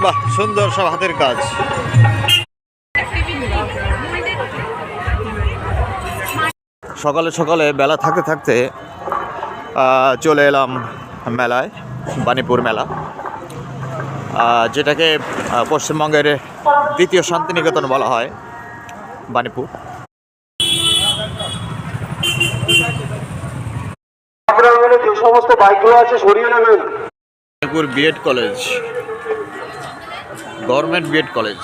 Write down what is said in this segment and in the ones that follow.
বাহ, সুন্দর সব হাতের কাজ। সকালে সকালে বেলা থাকতে থাকতে চলে এলাম মেলায়, বাণীপুর মেলা, যেটাকে পশ্চিমবঙ্গের দ্বিতীয় শান্তিনিকেতন বলা হয়, বাণীপুর। যে সমস্ত বাইকগুলো আছে সরিয়ে নেবেন। Banipur BEd college, government BEd college.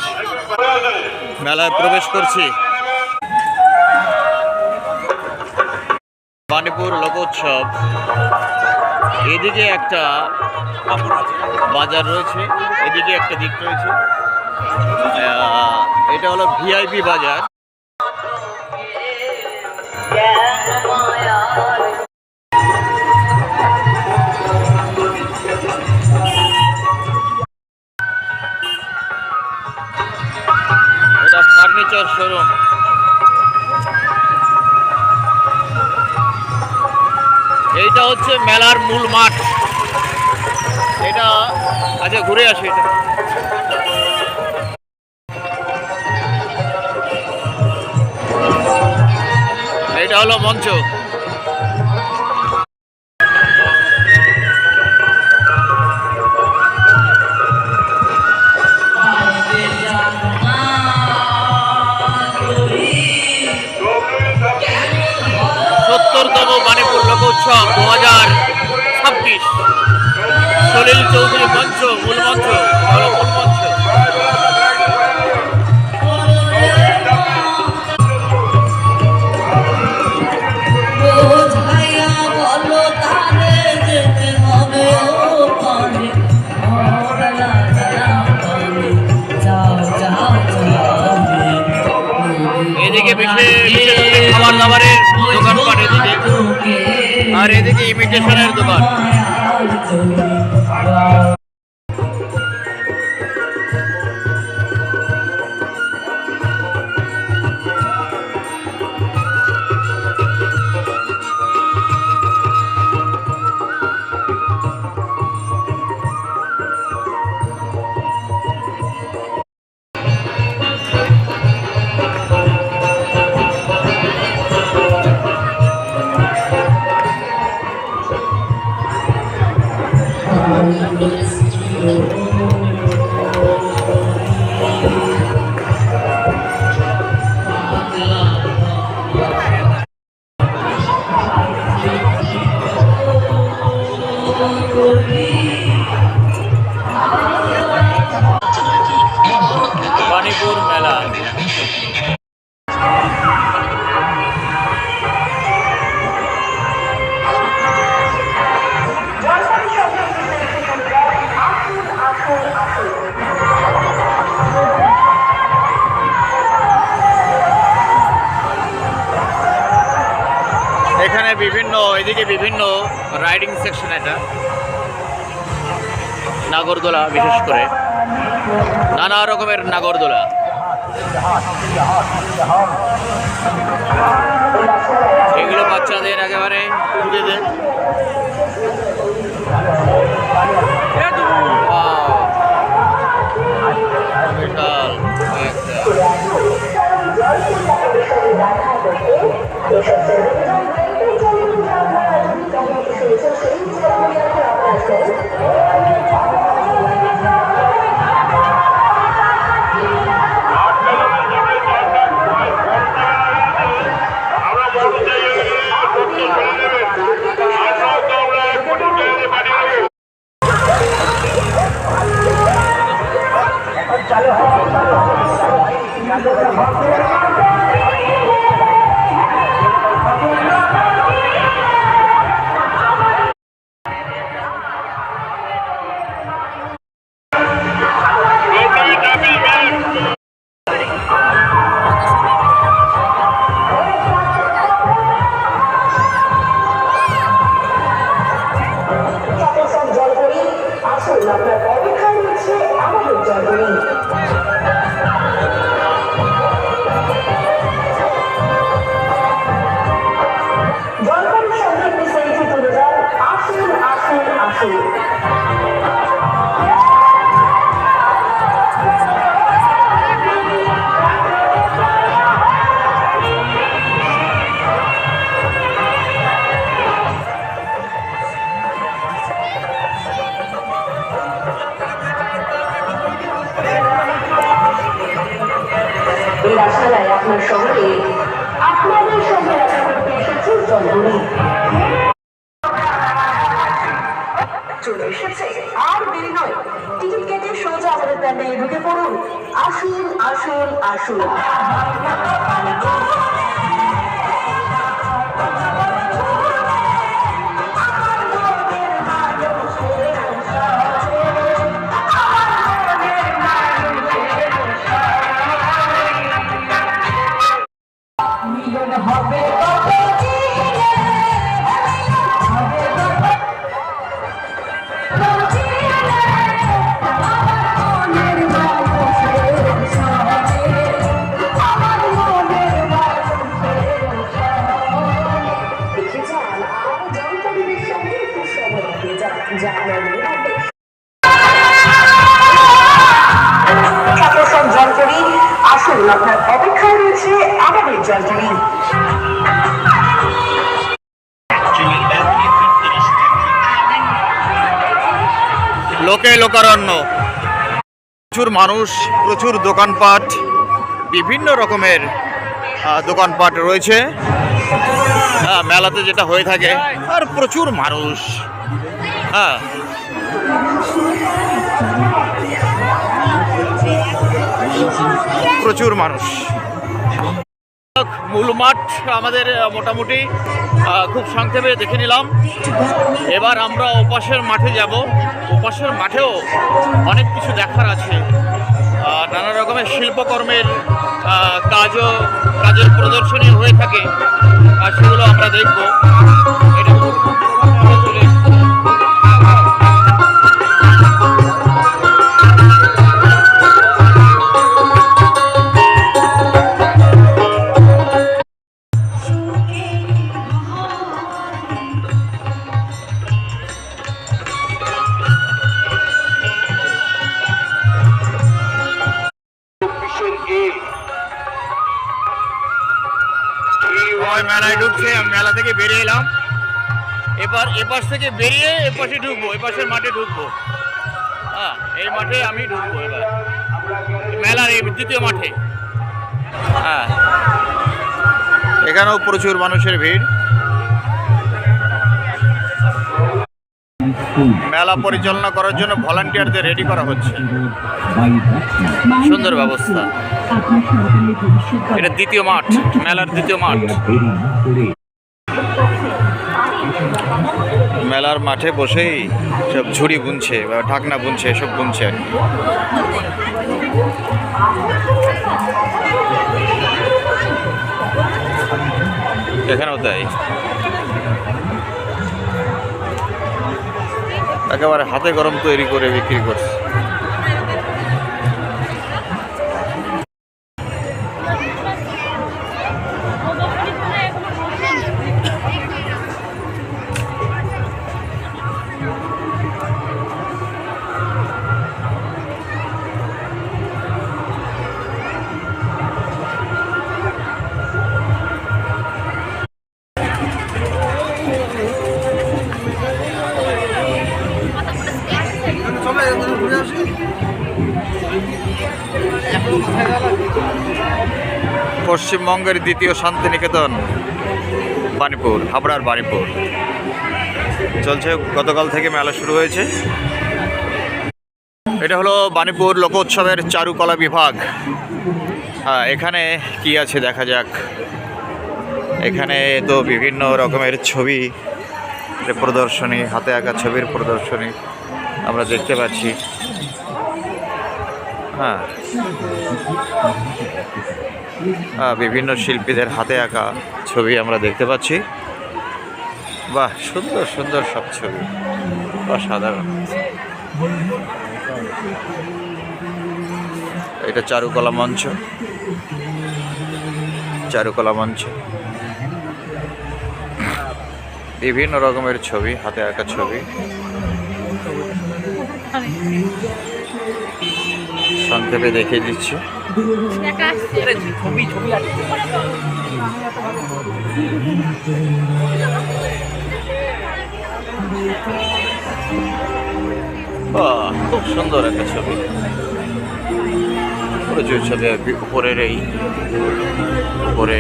মেলায় প্রবেশ করছি। বাণীপুর লোকোৎসব। এদিকে একটা বাজার রয়েছে, এদিকে একটা দিক রয়েছে। এটা হলো ভিআইপি বাজার। এটা ফার্নিচার শোরুম। এইটা হচ্ছে মেলার মূল মাঠ। এটা আচ্ছা ঘুরে আসি। এটা হলো মঞ্চ। বাণীপুর লোকোৎসব 2026। সলিল চৌধুরী মঞ্চ, মূল মঞ্চ, মূল মঞ্চ। এদিকে বিশেষ খাবার দাবারের দোকানপাট এদিকে, আর এদিকে ইমিটেশনের দোকান। বাণীপুর মেলা। এখানে বিভিন্ন, এদিকে বিভিন্ন রাইডিং সেকশন। এটা নাগরদোলা, বিশেষ করে নানা রকমের নাগরদোলা। এগুলো বাচ্চাদের একেবারে খুঁজেদের। বিশাল আমরা এই আশায় আপনার সঙ্গে আপনাদের সঙ্গে দেখা করতে এসেছি জলপুরি। চলে এসেছে, আর দেরি নয়, টিকিট কেটে সোজা আমাদের প্যান্ডেলে ঢুকে পড়ুন। আসুন আসুন আসুন। আসুন, আপনার অপেক্ষায় রয়েছে আমাদের জলপুরি। লোকে লোকারণ্য, প্রচুর মানুষ, প্রচুর দোকানপাট, বিভিন্ন রকমের দোকানপাট রয়েছে মেলাতে যেটা হয়ে থাকে। আর প্রচুর মানুষ, প্রচুর মানুষ। মূল মাঠ আমাদের মোটামুটি খুব সংক্ষেপে দেখে নিলাম। এবার আমরা ওপাশের মাঠে যাব। ওপাশের মাঠেও অনেক কিছু দেখার আছে। নানা রকমের শিল্পকর্মের কাজের প্রদর্শনী হয়ে থাকে, আর সেগুলো আমরা দেখব। এটা চলে মেলায় ঢুকছে। মেলা থেকে বেরিয়ে এলাম, এবার এপাশ থেকে বেরিয়ে এপাশে ঢুকবো, এপাশের মাঠে ঢুকবো। এই মাঠে আমি ঢুকবো এবার, মেলার এই দ্বিতীয় মাঠে। এখানেও প্রচুর মানুষের ভিড়। মেলা পরিচালনা করার জন্য ভলান্টিয়ারদের রেডি করা হচ্ছে। সুন্দর ব্যবস্থা। এটা দ্বিতীয় মাঠ, মেলার দ্বিতীয় মাঠ। মেলার মাঠে বসেই সব ঝুড়ি বুনছে বা ঢাকনা বুনছে, এসব বুনছে আর কি। এখানেও তাই, একেবারে হাতে গরম তৈরি করে বিক্রি করছে। পশ্চিমবঙ্গের দ্বিতীয় শান্তিনিকেতন বাণীপুর, হাবড়ার বাণীপুর চলছে। গতকাল থেকে মেলা শুরু হয়েছে। এটা হলো বাণীপুর লোকোৎসবের চারুকলা বিভাগ। এখানে কি আছে দেখা যাক। এখানে তো বিভিন্ন রকমের ছবি প্রদর্শনী, হাতে আঁকা ছবির প্রদর্শনী আমরা দেখতে পাচ্ছি। বিভিন্ন শিল্পীদের হাতে আঁকা ছবি আমরা দেখতে পাচ্ছি। বাহ, সুন্দর সুন্দর সব ছবি, অসাধারণ। এটা চারুকলা মঞ্চ, চারুকলা মঞ্চ। বিভিন্ন রকমের ছবি, হাতে আঁকা ছবি সংক্ষেপে দেখিয়ে দিচ্ছি। খুব সুন্দর একটা ছবি, পুরো প্রচুর ছবি উপরের এই উপরে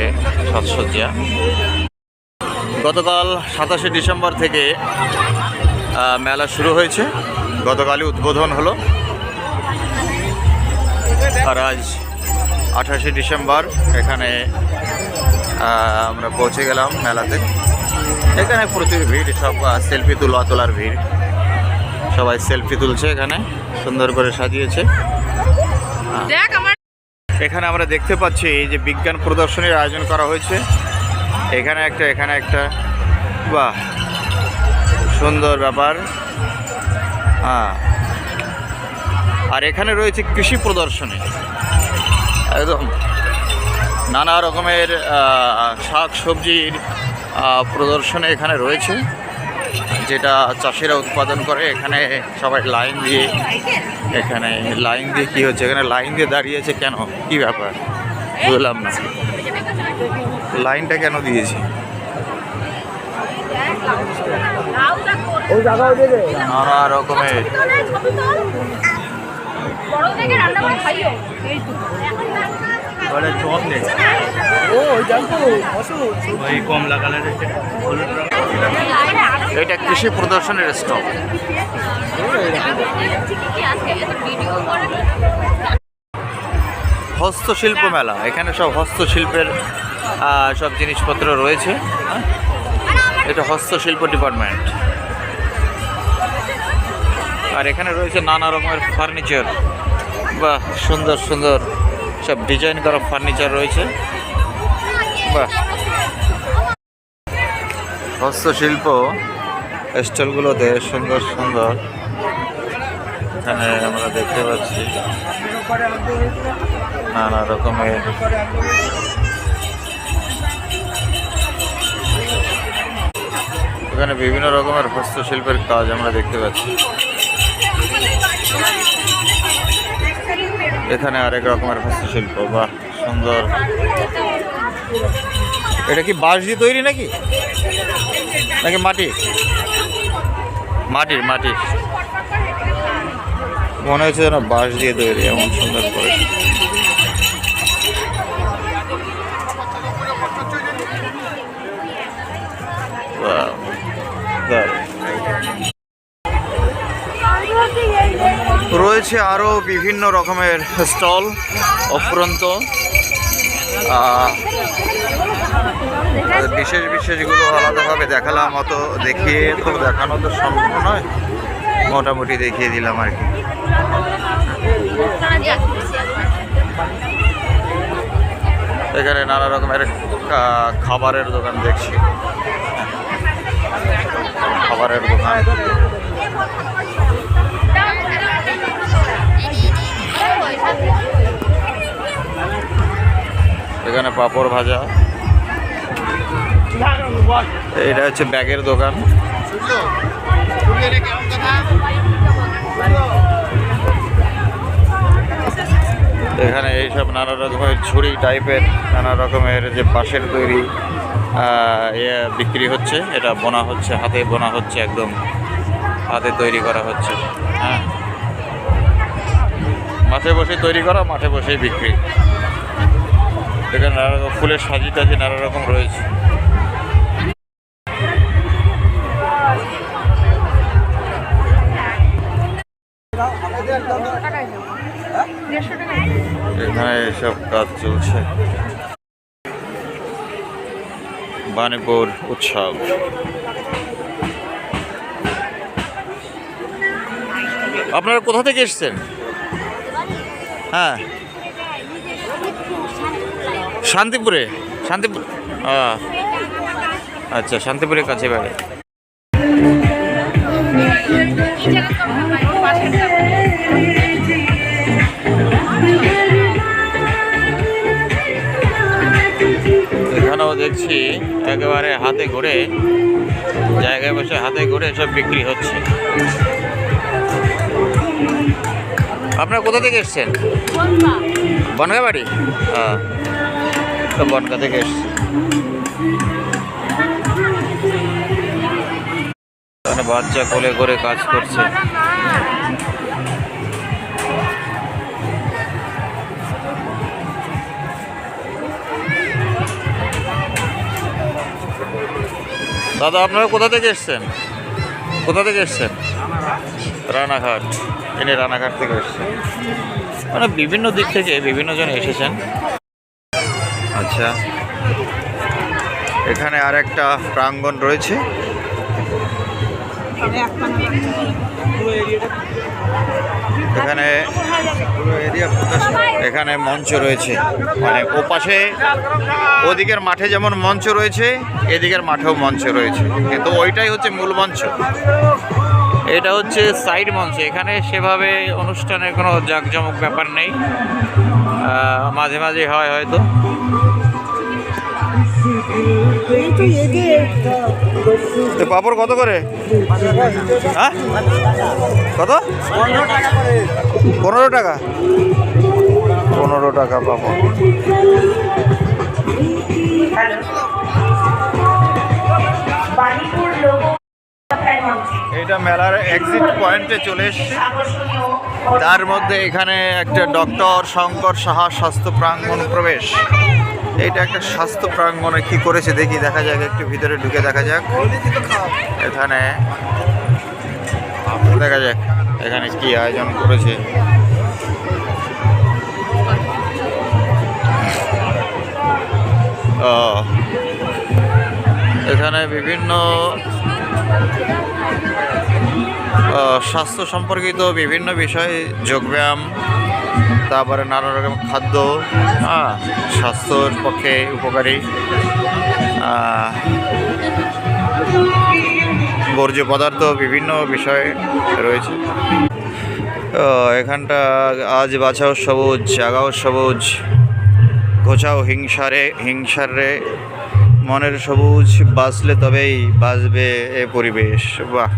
সাজসজ্জা। গতকাল 27শে ডিসেম্বর থেকে মেলা শুরু হয়েছে, গতকালই উদ্বোধন হলো, আর আজ 28শে ডিসেম্বর এখানে আমরা পৌঁছে গেলাম মেলাতে। এখানে প্রচুর ভিড়, সব সেলফি তোলার ভিড়, সবাই সেলফি তুলছে, এখানে সুন্দর করে সাজিয়েছে। এখানে আমরা দেখতে পাচ্ছি যে বিজ্ঞান প্রদর্শনীর আয়োজন করা হয়েছে, এখানে একটা বাহ সুন্দর ব্যাপার। আর এখানে রয়েছে কৃষি প্রদর্শনী, একদম নানা রকমের শাক সবজির প্রদর্শনী এখানে রয়েছে, যেটা চাষিরা উৎপাদন করে। এখানে সবাই লাইন দিয়ে কী হচ্ছে, এখানে লাইন দিয়ে দাঁড়িয়েছে কেন, কি ব্যাপার বুঝলাম না, লাইনটা কেন দিয়েছে? নানা রকমের এটা কৃষি প্রদর্শনের স্টল। হস্তশিল্প মেলা, এখানে সব হস্তশিল্পের সব জিনিসপত্র রয়েছে। এটা হস্তশিল্প ডিপার্টমেন্ট। আর এখানে রয়েছে নানা রকমের ফার্নিচার, বাহ সুন্দর সুন্দর সব ডিজাইন করা ফার্নিচার রয়েছে, বাহ। হস্তশিল্প স্টলগুলোতে সুন্দর সুন্দর এখানে আমরা দেখতে পাচ্ছি নানা রকমের এখানে বিভিন্ন রকমের হস্তশিল্পের কাজ আমরা দেখতে পাচ্ছি। এখানে আরেক রকমের হস্তশিল্প, বাহ সুন্দর। এটা কি বাঁশ দিয়ে তৈরি নাকি মাটির মনে হচ্ছে যেন বাঁশ দিয়ে তৈরি, এমন সুন্দর করে। রয়েছে আরও বিভিন্ন রকমের স্টল অফুরন্ত, বিশেষগুলো আলাদাভাবে দেখালাম, অত দেখিয়ে তো দেখানো তো সম্ভব নয়, মোটামুটি দেখিয়ে দিলাম আর কি। এখানে নানা রকমের খাবারের দোকান দেখছি, খাবারের দোকান। এখানে পাঁপড় ভাজা, এটা হচ্ছে ব্যাগের দোকান। এখানে এইসব নানা রকমের ঝুড়ি টাইপের নানা রকমের যে বাঁশের তৈরি বিক্রি হচ্ছে, এটা বোনা হচ্ছে, হাতে বোনা হচ্ছে, একদম হাতে তৈরি করা হচ্ছে। হ্যাঁ, মাঠে বসে তৈরি করা, মাঠে বসেই বিক্রি। এখানে নানা রকম ফুলের সাজি টাজি নানা রকম রয়েছে। এখানে এসব কাজ চলছে। বাণীপুর উৎসব, আপনারা কোথা থেকে এসেছেন? হ্যাঁ, শান্তিপুর। আচ্ছা, শান্তিপুরের কাছে বাড়ি। এখানেও দেখছি একেবারে হাতে ঘুরে, জায়গায় বসে হাতে ঘুরে সব বিক্রি হচ্ছে। আপনারা কোথা থেকে এসছেন? বনগা বাড়ি। হ্যাঁ, তো বনগা থেকে এসছি। বাচ্চা কোলে করে কাজ করছে। দাদা আপনারা কোথা থেকে এসছেন? কোথা থেকে এসছেন? রানাঘাট। ইনি রানাঘাট থেকে এসছেন, মানে বিভিন্ন দিক থেকে বিভিন্ন জন এসেছেন। আচ্ছা, এখানে আর একটা প্রাঙ্গণ রয়েছে। এখানে এখানে মঞ্চ রয়েছে, মানে ও পাশে ওদিকের মাঠে যেমন মঞ্চ রয়েছে, এদিকের মাঠেও মঞ্চ রয়েছে, কিন্তু ওইটাই হচ্ছে মূল মঞ্চ। এটা হচ্ছে সাইড মঞ্চ। এখানে সেভাবে অনুষ্ঠানের কোনো জাঁকজমক ব্যাপার নেই, মাঝে মাঝে হয় হয়তো। পাপড় কত করে? হ্যাঁ কত? 15 টাকা। 15 টাকা পাপড়। এটা মেলার এক্সিট পয়েন্টে চলে এসেছে। তার মধ্যে এখানে একটা ডক্টর শঙ্কর সাহা স্বাস্থ্য প্রাঙ্গণ প্রবেশ। এইটা একটা স্বাস্থ্য প্রাঙ্গণে কি করেছে দেখি, দেখা যাক, একটু ভিতরে ঢুকে দেখা যাক। এখানে দেখা যাক এখানে কি আয়োজন করেছে। এখানে বিভিন্ন স্বাস্থ্য সম্পর্কিত বিভিন্ন বিষয়, যোগব্যায়াম, তারপরে নানা রকম খাদ্য, স্বাস্থ্যের পক্ষে উপকারী, বর্জ্য পদার্থ, বিভিন্ন বিষয় রয়েছে। এখানটা আজ বাঁচাও সবুজ, জাগাও সবুজ, ঘোচাও হিংসারে মনের সবুজ, বাঁচলে তবেই বাঁচবে এ পরিবেশ। বাহ!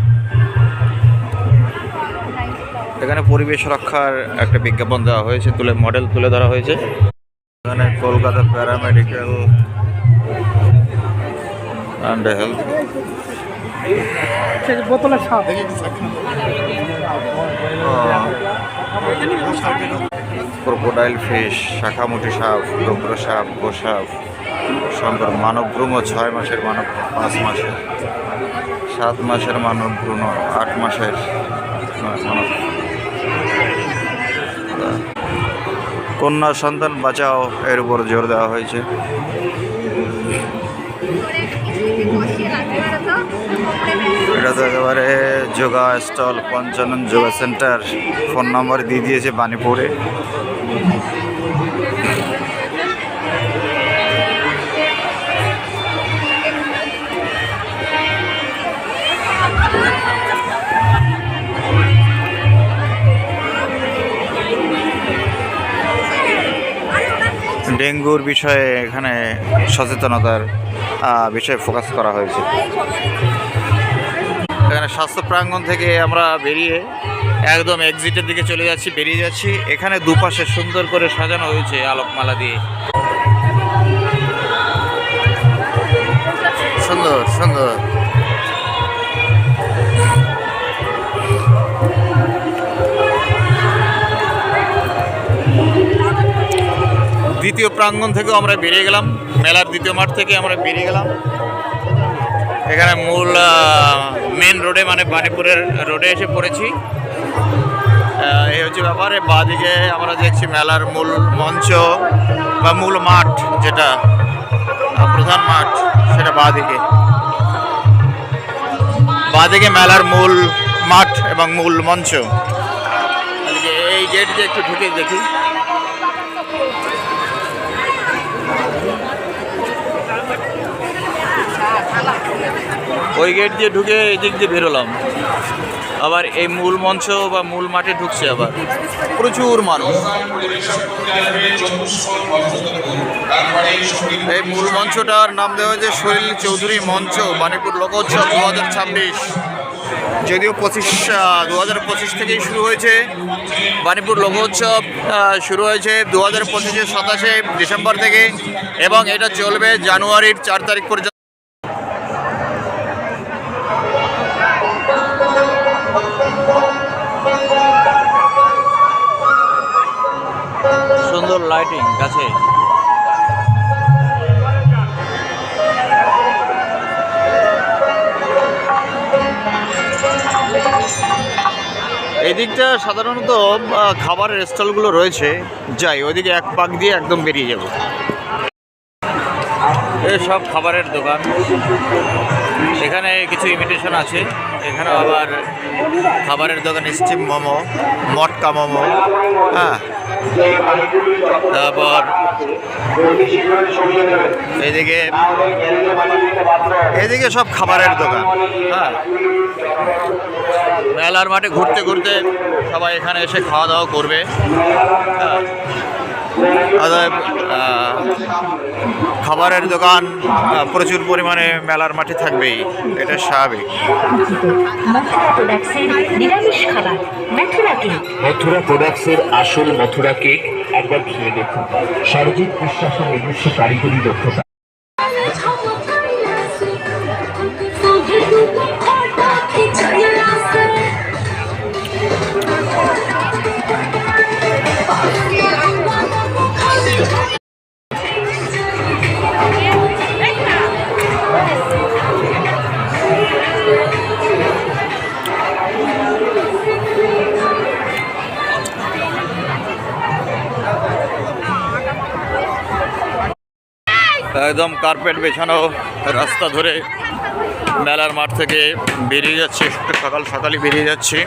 এখানে পরিবেশ রক্ষার একটা বিজ্ঞাপন দেওয়া হয়েছে, মডেল তুলে ধরা হয়েছে। এখানে Kolkata paramedical and health. Crocodile fish, শাখামুঠি সাপ, রুদ্র সাপ, গোসাপ, শঙ্কর মানব ভ্রূণ, 6 মাসের মানব, 5 মাসের, 7 মাসের মানব ভ্রূণ, 8 মাসের মানব। কন্যা সন্তান বাঁচাও এর উপর জোর দেওয়া হয়েছে। এটা তো একেবারে yoga stall, Panchanan yoga centre. Phone number দিয়ে দিয়েছে বানিপুরে। ডেঙ্গুর বিষয়ে এখানে সচেতনতার বিষয়ে ফোকাস করা হয়েছে। এখানে স্বাস্থ্য প্রাঙ্গণ থেকে আমরা বেরিয়ে একদম এক্সিটের দিকে চলে যাচ্ছি, বেরিয়ে যাচ্ছি। এখানে দুপাশে সুন্দর করে সাজানো হয়েছে আলোকমালা দিয়ে, সুন্দর সুন্দর। দ্বিতীয় প্রাঙ্গণ থেকেও আমরা বেরিয়ে গেলাম, মেলার দ্বিতীয় মাঠ থেকে আমরা বেরিয়ে গেলাম। এখানে মূল মেন রোডে, মানে বানিপুরের রোডে এসে পড়েছি। এই হচ্ছে ব্যাপারে। বাঁদিকে আমরা দেখছি মেলার মূল মঞ্চ বা মূল মাঠ, যেটা প্রধান মাঠ, সেটা বাঁদিকে মেলার মূল মাঠ এবং মূল মঞ্চ। এই গেট দিয়ে একটু ঢুকে দেখি। ওই গেট দিয়ে ঢুকে এই দিক দিয়ে বেরোলাম, আবার এই মূল মঞ্চ বা মূল মাঠে ঢুকছে আবার প্রচুর মানুষ। এই মূল মঞ্চটার নাম দেওয়া হয়েছে সলিল চৌধুরী মঞ্চ, বানিপুর লোকোৎসব 2026। যদিও 2025 থেকেই শুরু হয়েছে বানিপুর লোকোৎসব, শুরু হয়েছে 2025-এর 27শে ডিসেম্বর থেকে, এবং এটা চলবে জানুয়ারির 4 তারিখ পর্যন্ত। সুন্দর লাইটিং গাছে। এই দিকটা সাধারণত খাবারের স্টলগুলো রয়েছে, যাই ওইদিকে এক পাক দিয়ে একদম বেরিয়ে যাব। সব খাবারের দোকান, এখানে কিছু ইমিটেশন আছে, এখানে আবার খাবারের দোকান, স্টিম মোমো, মটকা মোমো, হ্যাঁ, তারপর এদিকে সব খাবারের দোকান। হ্যাঁ, মেলার মাঠে ঘুরতে ঘুরতে সবাই এখানে এসে খাওয়া দাওয়া করবে। হ্যাঁ, অতএব খাবারের দোকান প্রচুর পরিমাণে মেলার মাঠে থাকবেই, এটা স্বাভাবিক। মথুরা প্রোডাক্টসের আসল মথুরা কেক একবার খেয়ে দেখুন। সরজিৎ বিশ্বাসের নিজস্ব কারিগরি দক্ষতা। একদম কার্পেট বেছানো রাস্তা ধরে মেলার মাঠ থেকে বেরিয়ে যাচ্ছে, একটু সকাল সকালই বেরিয়ে যাচ্ছি।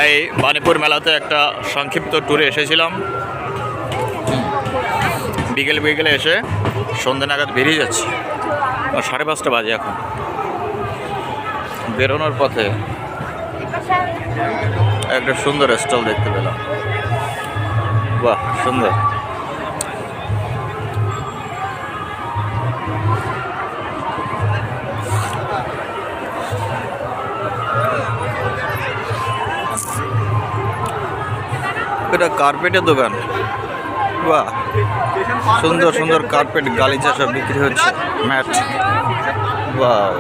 এই বাণীপুর মেলাতে একটা সংক্ষিপ্ত ট্যুরে এসেছিলাম, বিকেলে এসে সন্ধ্যে নাগাদ বেরিয়ে যাচ্ছি। 5:30 বাজে এখন। বেরোনোর পথে একটা সুন্দর স্টল দেখতে পেলাম, বাহ সুন্দর। এটা কার্পেটের দোকান, বাহ সুন্দর সুন্দর কার্পেট, গালিচা সব বিক্রি হচ্ছে, ম্যাট, বাহ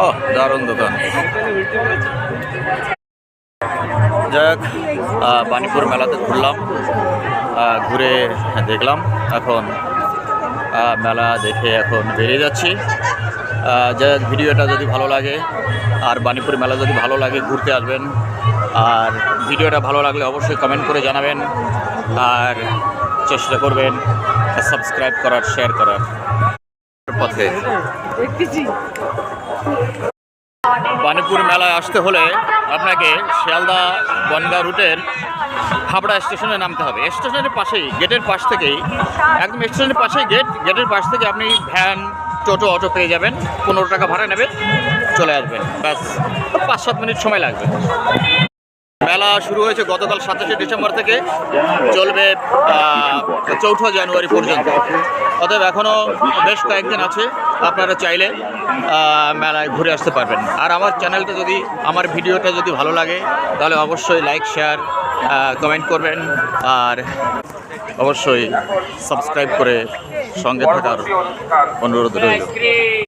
ও দারুণ দোকান। যাক, বাণীপুর মেলাতে ঘুরলাম, ঘুরে দেখলাম, এখন মেলা দেখে এখন বেরিয়ে যাচ্ছি। যাক, ভিডিওটা যদি ভালো লাগে আর বাণীপুর মেলা যদি ভালো লাগে ঘুরতে আসবেন, আর ভিডিওটা ভালো লাগলে অবশ্যই কমেন্ট করে জানাবেন, আর চেষ্টা করবেন সাবস্ক্রাইব করার, শেয়ার করার। পথে বাণীপুর মেলায় আসতে হলে আপনাকে শিয়ালদা বনগাঁ রুটের হাবড়া স্টেশনে নামতে হবে। স্টেশনের পাশেই, গেটের পাশ থেকেই, একদম স্টেশনের পাশেই গেটের পাশ থেকে আপনি ভ্যান, টোটো, অটো পেয়ে যাবেন। 15 টাকা ভাড়া নেবেন, চলে আসবেন, ব্যাস 5-7 মিনিট সময় লাগবে। মেলা শুরু হয়েছে গতকাল 27শে ডিসেম্বর থেকে, চলবে 4 জানুয়ারি পর্যন্ত। অতএব এখনও বেশ কয়েকদিন আছে, আপনারা চাইলে মেলায় ঘুরে আসতে পারবেন। আর আমার চ্যানেলটা যদি, আমার ভিডিওটা যদি ভালো লাগে তাহলে অবশ্যই লাইক, শেয়ার, কমেন্ট করবেন, আর অবশ্যই সাবস্ক্রাইব করে সঙ্গে থাকার অনুরোধ রইল।